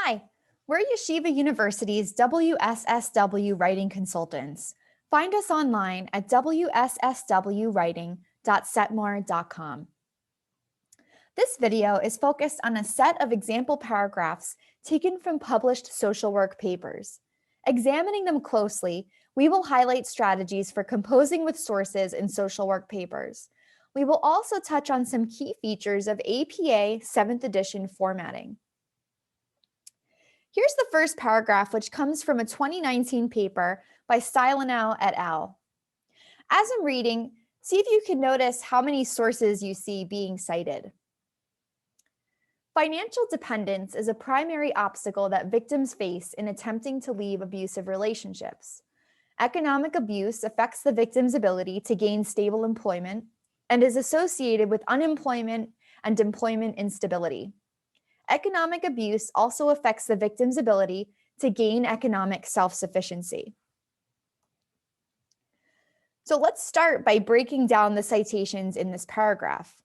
Hi, we're Yeshiva University's WSSW writing consultants. Find us online at wsswwriting.setmore.com. This video is focused on a set of example paragraphs taken from published social work papers. Examining them closely, we will highlight strategies for composing with sources in social work papers. We will also touch on some key features of APA 7th edition formatting. Here's the first paragraph, which comes from a 2019 paper by Stylenow et al. As I'm reading, see if you can notice how many sources you see being cited. Financial dependence is a primary obstacle that victims face in attempting to leave abusive relationships. Economic abuse affects the victim's ability to gain stable employment and is associated with unemployment and employment instability. Economic abuse also affects the victim's ability to gain economic self-sufficiency. So let's start by breaking down the citations in this paragraph.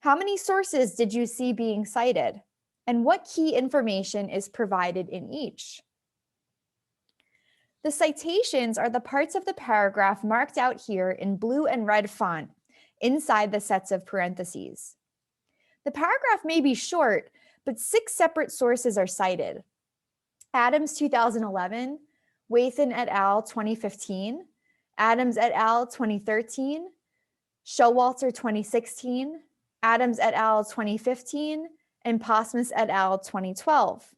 How many sources did you see being cited? And what key information is provided in each? The citations are the parts of the paragraph marked out here in blue and red font inside the sets of parentheses. The paragraph may be short, but 6 separate sources are cited. Adams 2011, Wathan et al. 2015, Adams et al. 2013, Showalter 2016, Adams et al. 2015, and Posmus et al. 2012.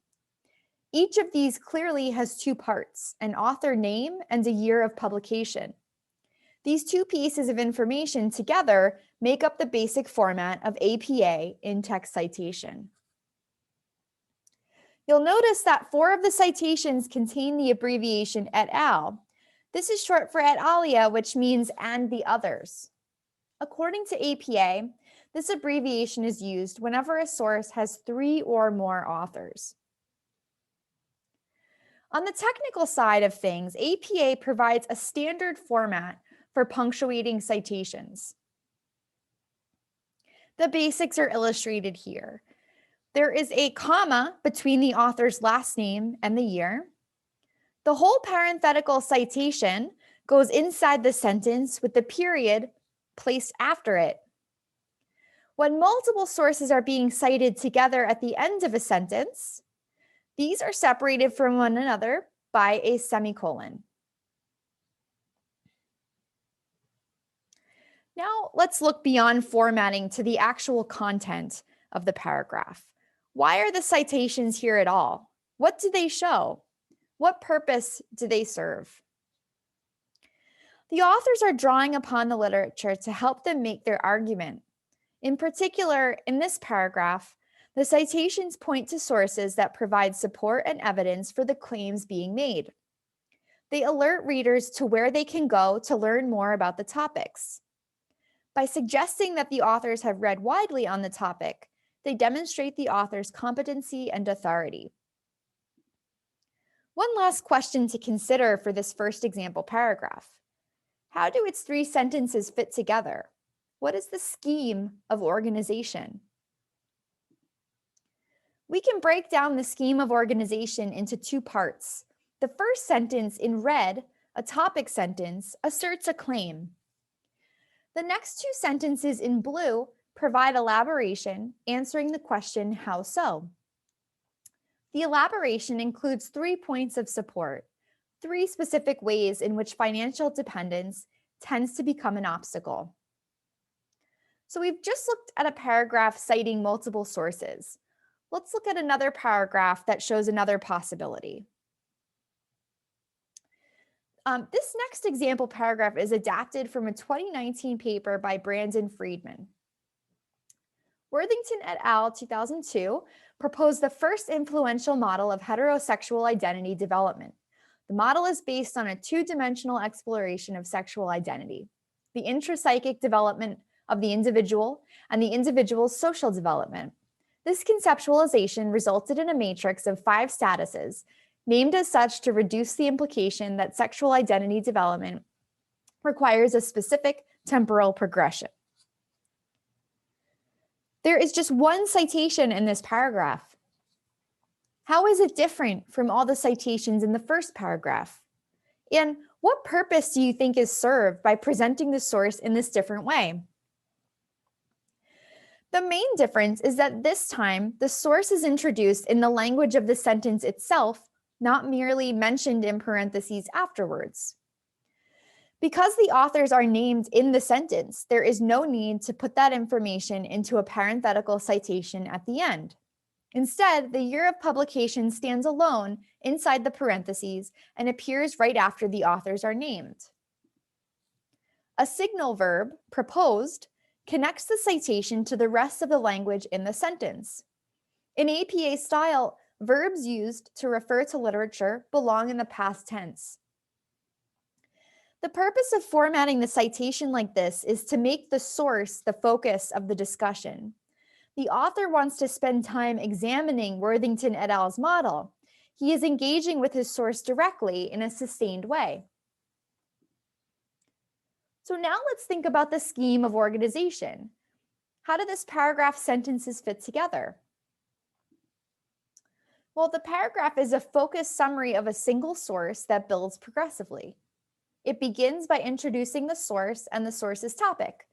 Each of these clearly has 2 parts, an author name and a year of publication. These 2 pieces of information together make up the basic format of APA in-text citation. You'll notice that 4 of the citations contain the abbreviation et al. This is short for et alia, which means and the others. According to APA, this abbreviation is used whenever a source has 3 or more authors. On the technical side of things, APA provides a standard format for punctuating citations. The basics are illustrated here. There is a comma between the author's last name and the year. The whole parenthetical citation goes inside the sentence with the period placed after it. When multiple sources are being cited together at the end of a sentence, these are separated from one another by a semicolon. Now let's look beyond formatting to the actual content of the paragraph. Why are the citations here at all? What do they show? What purpose do they serve? The authors are drawing upon the literature to help them make their argument. In particular, in this paragraph, the citations point to sources that provide support and evidence for the claims being made. They alert readers to where they can go to learn more about the topics. By suggesting that the authors have read widely on the topic, they demonstrate the author's competency and authority. One last question to consider for this first example paragraph. How do its 3 sentences fit together? What is the scheme of organization? We can break down the scheme of organization into 2 parts. The first sentence in red, a topic sentence, asserts a claim. The next 2 sentences in blue provide elaboration, answering the question, how so? The elaboration includes 3 points of support, 3 specific ways in which financial dependence tends to become an obstacle. So we've just looked at a paragraph citing multiple sources. Let's look at another paragraph that shows another possibility. This next example paragraph is adapted from a 2019 paper by Brandon Friedman. Worthington et al. 2002 proposed the first influential model of heterosexual identity development. The model is based on a 2-dimensional exploration of sexual identity, the intrapsychic development of the individual and the individual's social development. This conceptualization resulted in a matrix of 5 statuses, named as such to reduce the implication that sexual identity development requires a specific temporal progression. There is just one citation in this paragraph. How is it different from all the citations in the first paragraph? And what purpose do you think is served by presenting the source in this different way? The main difference is that this time, the source is introduced in the language of the sentence itself, not merely mentioned in parentheses afterwards. Because the authors are named in the sentence, there is no need to put that information into a parenthetical citation at the end. Instead, the year of publication stands alone inside the parentheses and appears right after the authors are named. A signal verb, proposed, connects the citation to the rest of the language in the sentence. In APA style, verbs used to refer to literature belong in the past tense. The purpose of formatting the citation like this is to make the source the focus of the discussion. The author wants to spend time examining Worthington et al.'s model. He is engaging with his source directly in a sustained way. So now let's think about the scheme of organization. How do this paragraph sentences fit together? Well, the paragraph is a focused summary of a single source that builds progressively. It begins by introducing the source and the source's topic.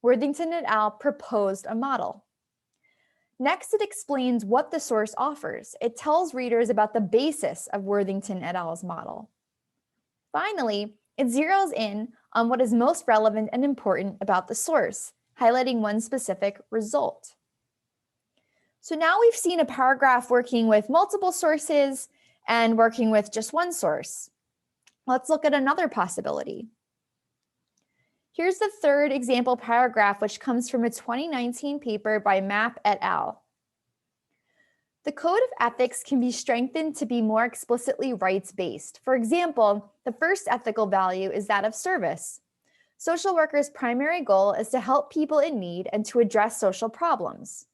Worthington et al. Proposed a model. Next, it explains what the source offers. It tells readers about the basis of Worthington et al.'s model. Finally, it zeroes in on what is most relevant and important about the source, highlighting one specific result. So now we've seen a paragraph working with multiple sources and working with just one source. Let's look at another possibility. Here's the third example paragraph, which comes from a 2019 paper by Mapp et al. The code of ethics can be strengthened to be more explicitly rights-based. For example, the first ethical value is that of service. Social workers' primary goal is to help people in need and to address social problems.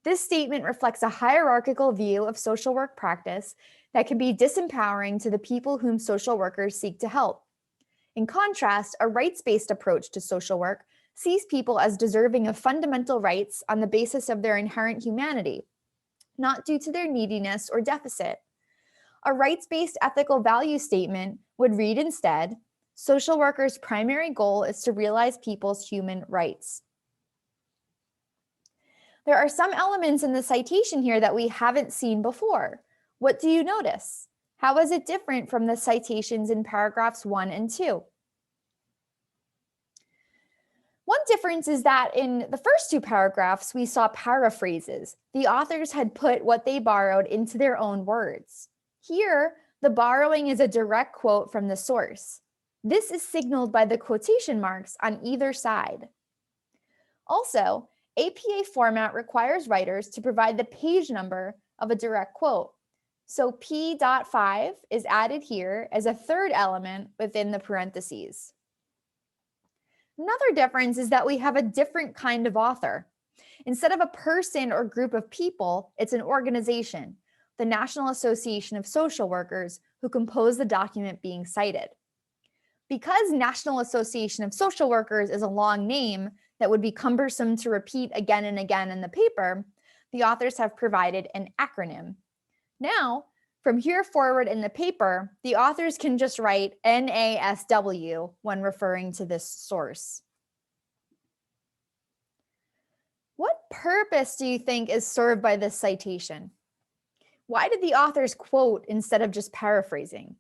This statement reflects a hierarchical view of social work practice that can be disempowering to the people whom social workers seek to help. In contrast, a rights-based approach to social work sees people as deserving of fundamental rights on the basis of their inherent humanity, not due to their neediness or deficit. A rights-based ethical value statement would read instead, social workers' primary goal is to realize people's human rights. There are some elements in the citation here that we haven't seen before. What do you notice? How is it different from the citations in paragraphs 1 and 2? One difference is that in the first two paragraphs, we saw paraphrases. The authors had put what they borrowed into their own words. Here, the borrowing is a direct quote from the source. This is signaled by the quotation marks on either side. Also, APA format requires writers to provide the page number of a direct quote. So P.5 is added here as a third element within the parentheses. Another difference is that we have a different kind of author. Instead of a person or group of people, it's an organization, the National Association of Social Workers, who compose the document being cited. Because National Association of Social Workers is a long name that would be cumbersome to repeat again and again in the paper, the authors have provided an acronym. Now, from here forward in the paper, the authors can just write NASW when referring to this source. What purpose do you think is served by this citation? Why did the authors quote instead of just paraphrasing?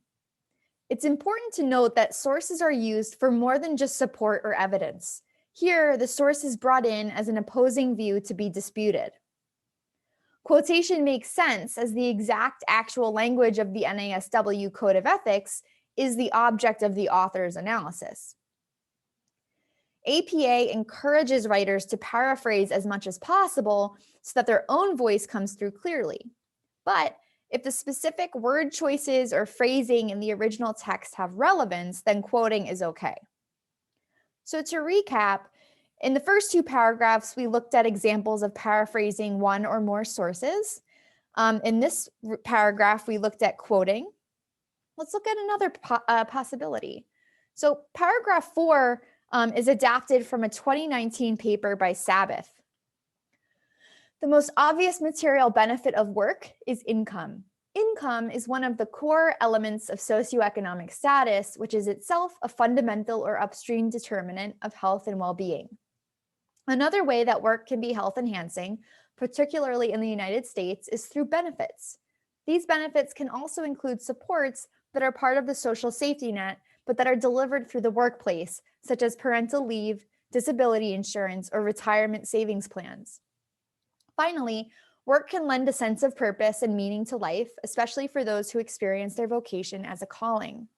It's important to note that sources are used for more than just support or evidence. Here, the source is brought in as an opposing view to be disputed. Quotation makes sense as the exact actual language of the NASW Code of Ethics is the object of the author's analysis. APA encourages writers to paraphrase as much as possible so that their own voice comes through clearly. But if the specific word choices or phrasing in the original text have relevance, then quoting is okay. So to recap, in the first two paragraphs, we looked at examples of paraphrasing one or more sources. In this paragraph, we looked at quoting. Let's look at another possibility. So paragraph 4 is adapted from a 2019 paper by Sabbath. The most obvious material benefit of work is income. Income is one of the core elements of socioeconomic status, which is itself a fundamental or upstream determinant of health and well-being. Another way that work can be health enhancing, particularly in the United States, is through benefits. These benefits can also include supports that are part of the social safety net, but that are delivered through the workplace, such as parental leave, disability insurance, or retirement savings plans. Finally, work can lend a sense of purpose and meaning to life, especially for those who experience their vocation as a calling.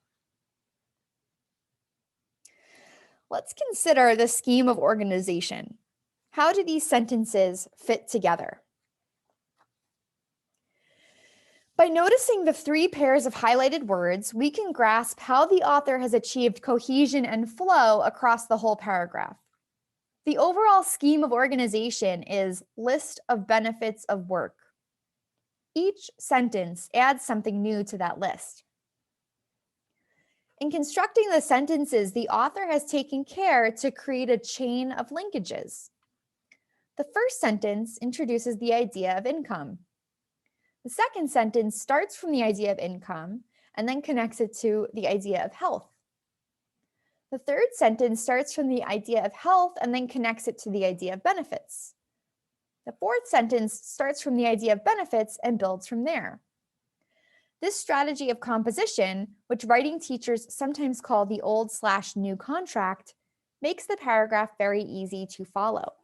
Let's consider the scheme of organization. How do these sentences fit together? By noticing the 3 pairs of highlighted words, we can grasp how the author has achieved cohesion and flow across the whole paragraph. The overall scheme of organization is list of benefits of work. Each sentence adds something new to that list. In constructing the sentences, the author has taken care to create a chain of linkages. The first sentence introduces the idea of income. The second sentence starts from the idea of income and then connects it to the idea of health. The third sentence starts from the idea of health and then connects it to the idea of benefits. The fourth sentence starts from the idea of benefits and builds from there. This strategy of composition, which writing teachers sometimes call the old/new contract, makes the paragraph very easy to follow.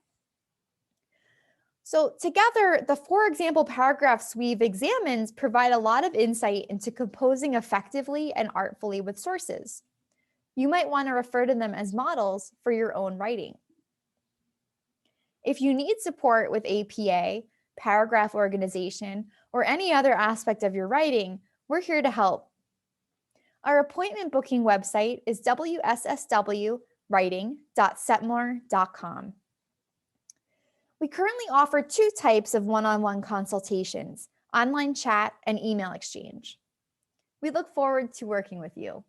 So together, the 4 example paragraphs we've examined provide a lot of insight into composing effectively and artfully with sources. You might want to refer to them as models for your own writing. If you need support with APA, paragraph organization, or any other aspect of your writing, we're here to help. Our appointment booking website is wsswwriting.setmore.com. We currently offer 2 types of one-on-one consultations, online chat and email exchange. We look forward to working with you.